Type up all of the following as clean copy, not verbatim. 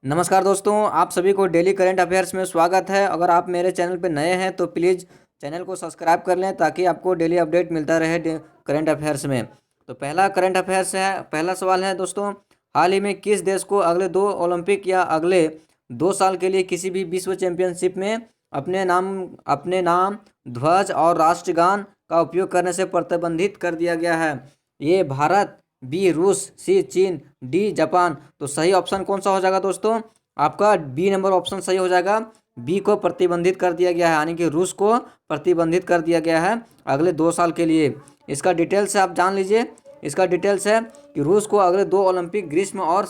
नमस्कार दोस्तों, आप सभी को डेली करंट अफेयर्स में स्वागत है। अगर आप मेरे चैनल पर नए हैं तो प्लीज़ चैनल को सब्सक्राइब कर लें ताकि आपको डेली अपडेट मिलता रहे करंट अफेयर्स में। तो पहला करंट अफेयर्स है, पहला सवाल है दोस्तों, हाल ही में किस देश को अगले 2 ओलंपिक या अगले 2 साल के लिए किसी भी विश्व चैंपियनशिप में अपने नाम ध्वज और राष्ट्रगान का उपयोग करने से प्रतिबंधित कर दिया गया है? ये भारत, बी रूस, सी चीन, डी जापान। तो सही ऑप्शन कौन सा हो जाएगा दोस्तों? आपका बी नंबर ऑप्शन सही हो जाएगा। बी को प्रतिबंधित कर दिया गया है, यानी कि रूस को प्रतिबंधित कर दिया गया है अगले 2 साल के लिए। इसका डिटेल्स है, आप जान लीजिए। इसका डिटेल्स है कि रूस को अगले 2 ओलंपिक ग्रीष्म और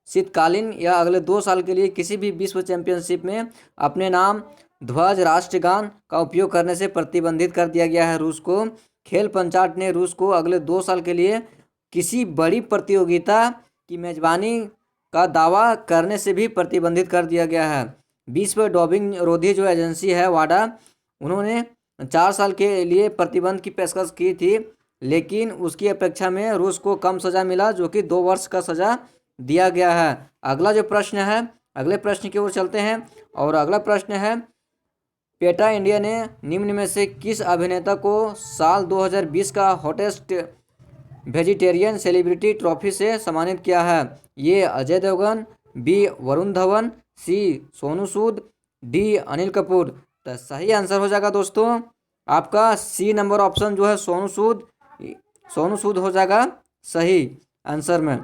शीतकालीन या अगले 2 साल के लिए किसी भी विश्व चैंपियनशिप में अपने नाम ध्वज राष्ट्रगान का उपयोग करने से प्रतिबंधित कर दिया गया है रूस को। खेल पंचायत ने रूस को अगले 2 साल के लिए किसी बड़ी प्रतियोगिता की मेजबानी का दावा करने से भी प्रतिबंधित कर दिया गया है। विश्व डोपिंग रोधी जो एजेंसी है वाडा, उन्होंने 4 साल के लिए प्रतिबंध की पेशकश की थी, लेकिन उसकी अपेक्षा में रूस को कम सज़ा मिला, जो कि 2 वर्ष का सज़ा दिया गया है। अगला जो प्रश्न है, अगले प्रश्न की ओर चलते हैं और अगला प्रश्न है, पेटा इंडिया ने निम्न में से किस अभिनेता को साल 2020 का हॉटेस्ट वेजिटेरियन सेलिब्रिटी ट्रॉफी से सम्मानित किया है? ये अजय देवगन, बी वरुण धवन, सी सोनू सूद, डी अनिल कपूर। तो सही आंसर हो जाएगा दोस्तों आपका सी नंबर ऑप्शन जो है सोनू सूद हो जाएगा सही आंसर में।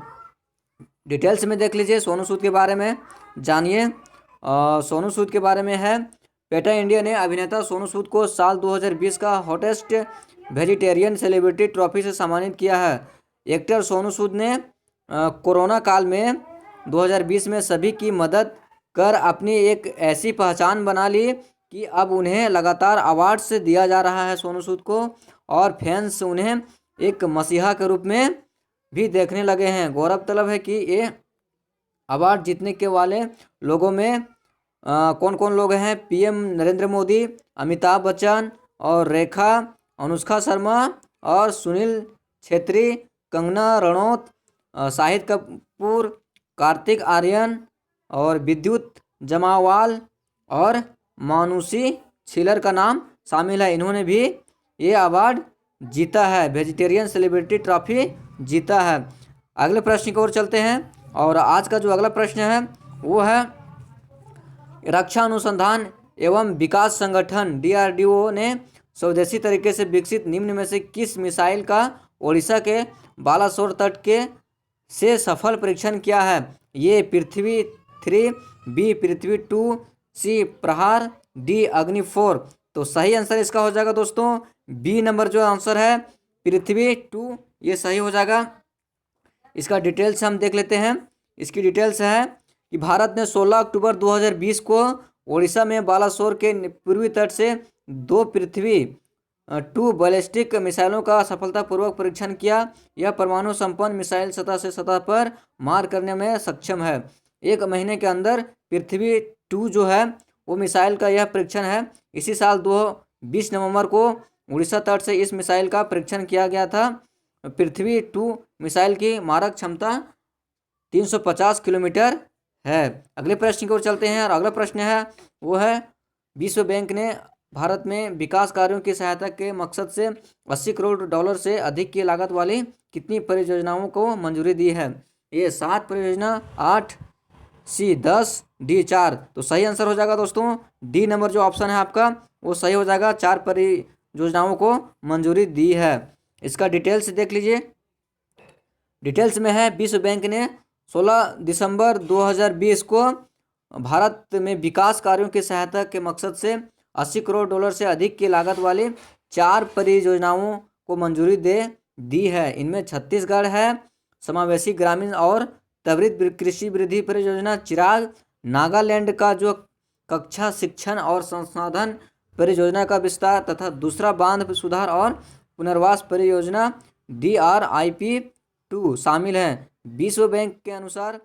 डिटेल्स में देख लीजिए, सोनू सूद के बारे में जानिए। सोनू सूद के बारे में है, पेटा इंडिया ने अभिनेता सोनू सूद को साल 2020 का हॉटेस्ट वेजिटेरियन सेलिब्रिटी ट्रॉफी से सम्मानित किया है। एक्टर सोनू सूद ने कोरोना काल में 2020 में सभी की मदद कर अपनी एक ऐसी पहचान बना ली कि अब उन्हें लगातार अवार्ड्स दिया जा रहा है सोनू सूद को, और फैंस उन्हें एक मसीहा के रूप में भी देखने लगे हैं। गौरव तलब है कि ये अवार्ड जीतने के वाले लोगों में कौन कौन लोग हैं? पीएम नरेंद्र मोदी, अमिताभ बच्चन और रेखा, अनुष्का शर्मा और सुनील छेत्री, कंगना रनौत, शाहिद कपूर, कार्तिक आर्यन और विद्युत जमावाल और मानुषी छिलर का नाम शामिल है। इन्होंने भी ये अवार्ड जीता है, वेजिटेरियन सेलिब्रिटी ट्रॉफी जीता है। अगले प्रश्न की ओर चलते हैं और आज का जो अगला प्रश्न है वो है, रक्षा अनुसंधान एवं विकास संगठन डीआरडीओ ने स्वदेशी तरीके से विकसित निम्न में से किस मिसाइल का ओडिशा के बालासोर तट के से सफल परीक्षण किया है? ये पृथ्वी 3, बी पृथ्वी 2, सी प्रहार, डी अग्नि 4। तो सही आंसर इसका हो जाएगा दोस्तों बी नंबर जो आंसर है पृथ्वी 2, ये सही हो जाएगा। इसका डिटेल्स हम देख लेते हैं। इसकी डिटेल्स है कि भारत ने 16 अक्टूबर 2020 को ओडिशा में बालासोर के पूर्वी तट से 2 पृथ्वी 2 बैलिस्टिक मिसाइलों का सफलतापूर्वक परीक्षण किया। यह परमाणु संपन्न मिसाइल सतह से सतह पर मार करने में सक्षम है। 1 महीने के अंदर पृथ्वी 2 जो है वो मिसाइल का यह परीक्षण है। इसी साल 20 नवंबर को उड़ीसा तट से इस मिसाइल का परीक्षण किया गया था। पृथ्वी 2 मिसाइल की मारक क्षमता 350 किलोमीटर है। अगले प्रश्न की ओर चलते हैं और अगला प्रश्न है वो है, विश्व बैंक ने भारत में विकास कार्यों की सहायता के मकसद से 80 करोड़ डॉलर से अधिक की लागत वाली कितनी परियोजनाओं को मंजूरी दी है? ये 7 परियोजना, 8, सी 10, डी 4। तो सही आंसर हो जाएगा दोस्तों डी नंबर जो ऑप्शन है आपका वो सही हो जाएगा। 4 परियोजनाओं को मंजूरी दी है। इसका डिटेल्स देख लीजिए। डिटेल्स में है, विश्व बैंक ने 16 दिसंबर 2020 को भारत में विकास कार्यों की सहायता के मकसद से 80 करोड़ डॉलर से अधिक की लागत वाली 4 परियोजनाओं को मंजूरी दे दी है। इनमें छत्तीसगढ़ है समावेशी ग्रामीण और त्वरित कृषि वृद्धि परियोजना, चिराग, नागालैंड का जो कक्षा शिक्षण और संसाधन परियोजना का विस्तार तथा दूसरा बांध सुधार और पुनर्वास परियोजना DRIP 2 शामिल हैं। विश्व बैंक के अनुसार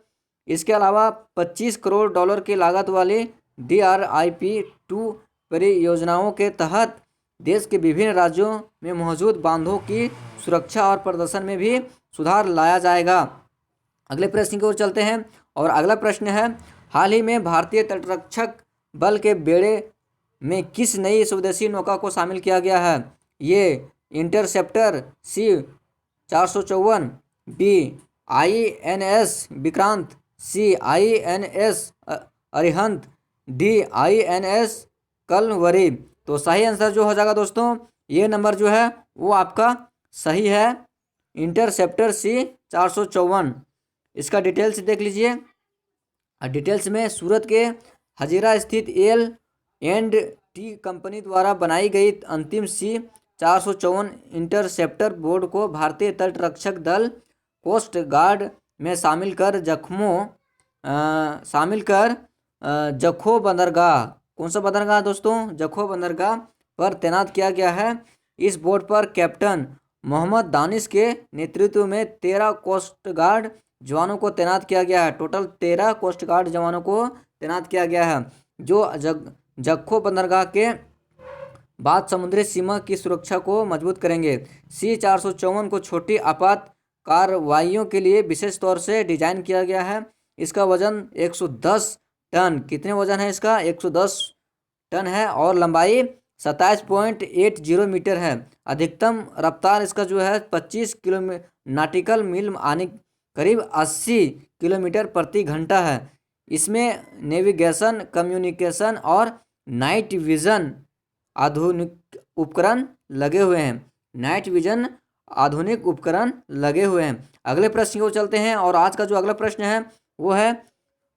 इसके अलावा 25 करोड़ डॉलर की लागत वाली DRIP 2 परियोजनाओं के तहत देश के विभिन्न राज्यों में मौजूद बांधों की सुरक्षा और प्रदर्शन में भी सुधार लाया जाएगा। अगले प्रश्न की ओर चलते हैं और अगला प्रश्न है, हाल ही में भारतीय तटरक्षक बल के बेड़े में किस नई स्वदेशी नौका को शामिल किया गया है? ये interceptor C 454, B INS Vikrant, C INS Arihant, D INS Kalvari. तो सही आंसर जो हो जाएगा दोस्तों, ये नंबर जो है वो आपका सही है, इंटरसेप्टर सी 454। इसका डिटेल्स देख लीजिए। डिटेल्स में सूरत के हजीरा स्थित L&T कंपनी द्वारा बनाई गई अंतिम सी 454 इंटरसेप्टर बोर्ड को भारतीय तटरक्षक दल कोस्ट गार्ड में शामिल कर जखो बंदरगाह, कौन सा बंदरगाह दोस्तों? जखो बंदरगाह पर तैनात किया गया है। इस बोर्ड पर कैप्टन मोहम्मद दानिश के नेतृत्व में 13 कोस्ट गार्ड जवानों को तैनात किया गया है। टोटल 13 कोस्ट गार्ड जवानों को तैनात किया गया है, जो जखो बंदरगाह के बाद समुद्री सीमा की सुरक्षा को मजबूत करेंगे। सी 454 को छोटी आपात कार्रवाइयों के लिए विशेष तौर से डिजाइन किया गया है। इसका वजन 110 टन, कितने वजन है इसका? 110 टन है और लंबाई 27.80 मीटर है। अधिकतम रफ्तार इसका जो है 25 किलोमीटर नाटिकल मील आने करीब 80 किलोमीटर प्रति घंटा है। इसमें नेविगेशन, कम्युनिकेशन और नाइट विजन आधुनिक उपकरण लगे हुए हैं। नाइट विजन आधुनिक उपकरण लगे हुए हैं। अगले प्रश्न को चलते हैं और आज का जो अगला प्रश्न है वो है,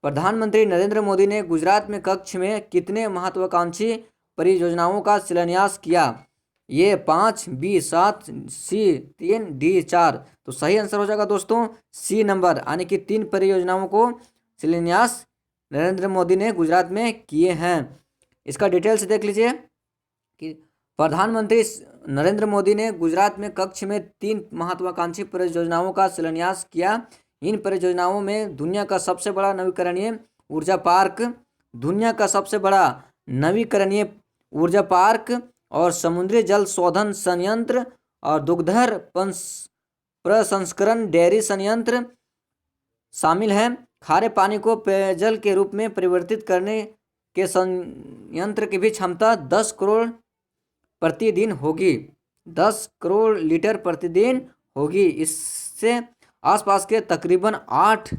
प्रधानमंत्री नरेंद्र मोदी ने गुजरात में कच्छ में कितने महत्वाकांक्षी परियोजनाओं का शिलान्यास किया? ये 5, बी 7, सी 3, डी 4। तो सही आंसर हो जाएगा दोस्तों सी नंबर, यानी कि 3 परियोजनाओं को शिलान्यास नरेंद्र मोदी ने गुजरात में किए हैं। इसका डिटेल्स देख लीजिए कि प्रधानमंत्री नरेंद्र मोदी ने गुजरात में कच्छ में 3 महत्वाकांक्षी परियोजनाओं का शिलान्यास किया। इन परियोजनाओं में दुनिया का सबसे बड़ा नवीकरणीय ऊर्जा पार्क, दुनिया का सबसे बड़ा नवीकरणीय ऊर्जा पार्क और समुद्री जल शोधन संयंत्र और दुग्धर प्रसंस्करण डेयरी संयंत्र शामिल हैं। खारे पानी को पेयजल के रूप में परिवर्तित करने के संयंत्र की भी क्षमता 10 करोड़ प्रतिदिन होगी, 10 करोड़ लीटर प्रतिदिन होगी। इससे आसपास के तकरीबन 8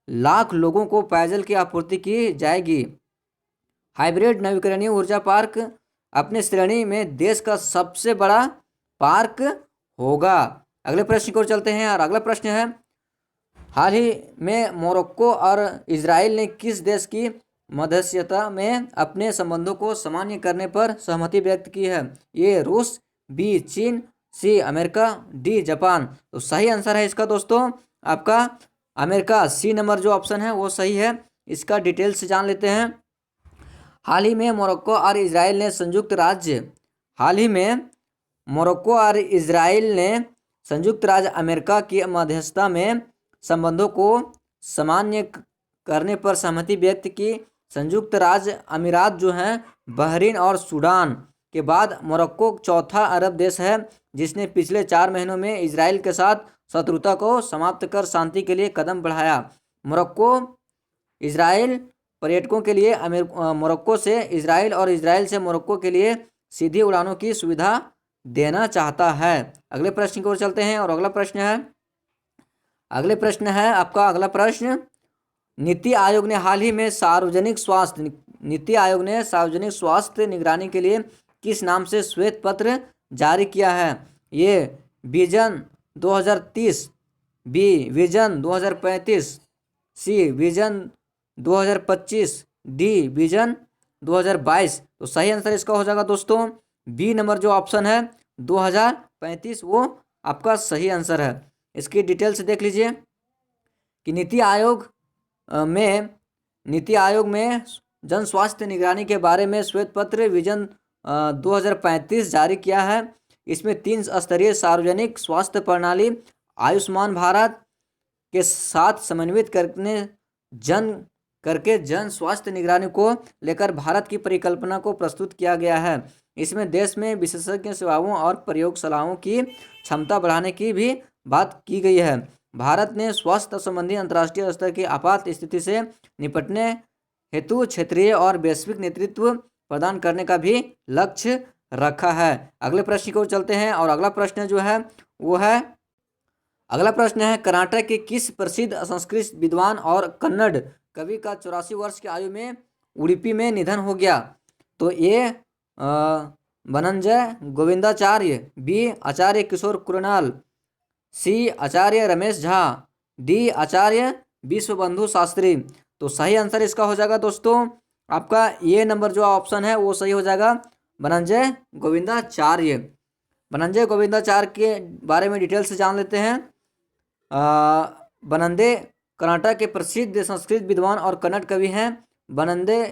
लाख लोगों को पेयजल की आपूर्ति की जाएगी। हाइब्रिड नवीकरणीय ऊर्जा पार्क अपने श्रेणी में देश का सबसे बड़ा पार्क होगा। अगले प्रश्न की ओर चलते हैं और अगला प्रश्न है, हाल ही में मोरक्को और इजराइल ने किस देश की मध्यस्थता में अपने संबंधों को सामान्य करने पर सहमति व्यक्त की है? ये रूस, बी चीन, सी अमेरिका, डी जापान। तो सही आंसर है इसका दोस्तों आपका अमेरिका, सी नंबर जो ऑप्शन है वो सही है। इसका डिटेल्स जान लेते हैं। हाल ही में मोरक्को और इजराइल ने संयुक्त राज्य अमेरिका की मध्यस्थता में संबंधों को सामान्य करने पर सहमति व्यक्त की। संयुक्त राज्य अमीरात जो हैं बहरीन और सूडान के बाद मोरक्को चौथा अरब देश है जिसने पिछले 4 महीनों में इजराइल के साथ शत्रुता को समाप्त कर शांति के लिए कदम बढ़ाया। मोरक्को इजराइल पर्यटकों के लिए मोरक्को से इजराइल और इजराइल से मोरक्को के लिए सीधी उड़ानों की सुविधा देना चाहता है। अगले प्रश्न की ओर चलते हैं और अगला प्रश्न है आपका अगला प्रश्न, नीति आयोग ने हाल ही में सार्वजनिक स्वास्थ्य निगरानी के लिए किस नाम से श्वेत पत्र जारी किया है? ये विजन 2030, बी विजन 2035, सी विजन 2025, डी विजन 2022। तो सही आंसर इसका हो जाएगा दोस्तों बी नंबर जो ऑप्शन है 2035, वो आपका सही आंसर है। इसकी डिटेल्स देख लीजिए कि नीति आयोग में जन स्वास्थ्य निगरानी के बारे में श्वेत पत्र विजन 2035 जारी किया है। इसमें 3 स्तरीय सार्वजनिक स्वास्थ्य प्रणाली आयुष्मान भारत के साथ समन्वित करके जन स्वास्थ्य निगरानी को लेकर भारत की परिकल्पना को प्रस्तुत किया गया है। इसमें देश में विशेषज्ञ सेवाओं और प्रयोगशालाओं की क्षमता बढ़ाने की भी बात की गई है। भारत ने स्वास्थ्य संबंधी अंतर्राष्ट्रीय स्तर की आपात स्थिति से निपटने हेतु क्षेत्रीय और वैश्विक नेतृत्व प्रदान करने का भी लक्ष्य रखा है। अगले प्रश्न की ओर चलते हैं और अगला प्रश्न जो है वो है, अगला प्रश्न है, कर्नाटक के किस प्रसिद्ध संस्कृत विद्वान और कन्नड़ कवि का 84 वर्ष की आयु में उडुपी में निधन हो गया? तो ए बनंजय गोविंदाचार्य, बी आचार्य किशोर कुणाल, सी आचार्य रमेश झा, डी आचार्य विश्वबंधु शास्त्री। तो सही आंसर इसका हो जाएगा दोस्तों आपका ये नंबर जो ऑप्शन है वो सही हो जाएगा, बनंजय गोविंदाचार्य। बनंजय गोविंदाचार्य के बारे में डिटेल से जान लेते हैं। बनंदे कर्नाटक के प्रसिद्ध संस्कृत विद्वान और कन्नड़ कवि हैं। बनंदे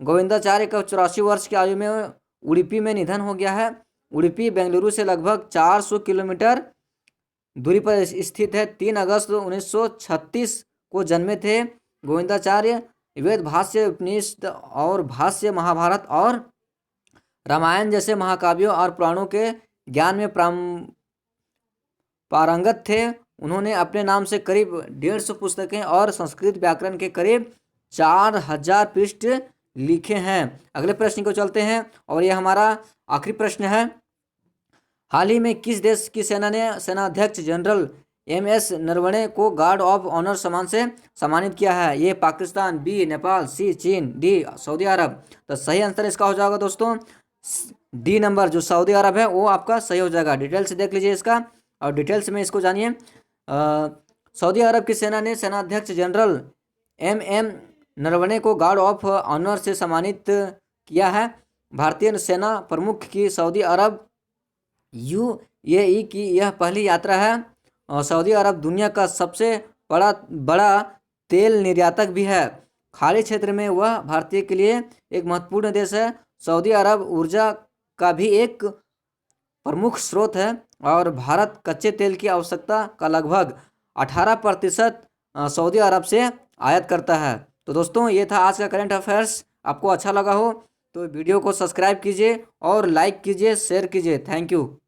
गोविंदाचार्य का 84 वर्ष की आयु में उडुपी में निधन हो गया है। उडुपी बेंगलुरु से लगभग 400 किलोमीटर दूरी पर स्थित है। 3 अगस्त 1936 को जन्मे थे गोविंदाचार्य। वेद, भाष्य, उपनिषद और भाष्य, महाभारत और रामायण जैसे महाकाव्यों और पुराणों के ज्ञान में पारंगत थे। उन्होंने अपने नाम से करीब 150 पुस्तकें और संस्कृत व्याकरण के करीब 4000 पृष्ठ लिखे हैं। अगले प्रश्न को चलते हैं और यह हमारा आखिरी प्रश्न है। हाल ही में किस देश की सेना ने सेनाध्यक्ष जनरल MS नरवणे को गार्ड ऑफ ऑनर सम्मान से सम्मानित किया है? ये पाकिस्तान, बी नेपाल, सी चीन, डी सऊदी अरब। तो सही आंसर इसका हो जाएगा दोस्तों डी नंबर, जो सऊदी अरब है वो आपका सही हो जाएगा। डिटेल से देख लीजिए इसका और डिटेल्स में इसको जानिए। सऊदी अरब की सेना ने सेनाध्यक्ष जनरल MM नरवणे को गार्ड ऑफ ऑनर से सम्मानित किया है। भारतीय सेना प्रमुख की सऊदी अरब UAE की यह पहली यात्रा है। सऊदी अरब दुनिया का सबसे बड़ा तेल निर्यातक भी है। खाड़ी क्षेत्र में वह भारतीय के लिए एक महत्वपूर्ण देश है। सऊदी अरब ऊर्जा का भी एक प्रमुख स्रोत है और भारत कच्चे तेल की आवश्यकता का लगभग 18% सऊदी अरब से आयात करता है। तो दोस्तों ये था आज का करंट अफेयर्स। आपको अच्छा लगा हो तो वीडियो को सब्सक्राइब कीजिए और लाइक कीजिए, शेयर कीजिए। Thank you.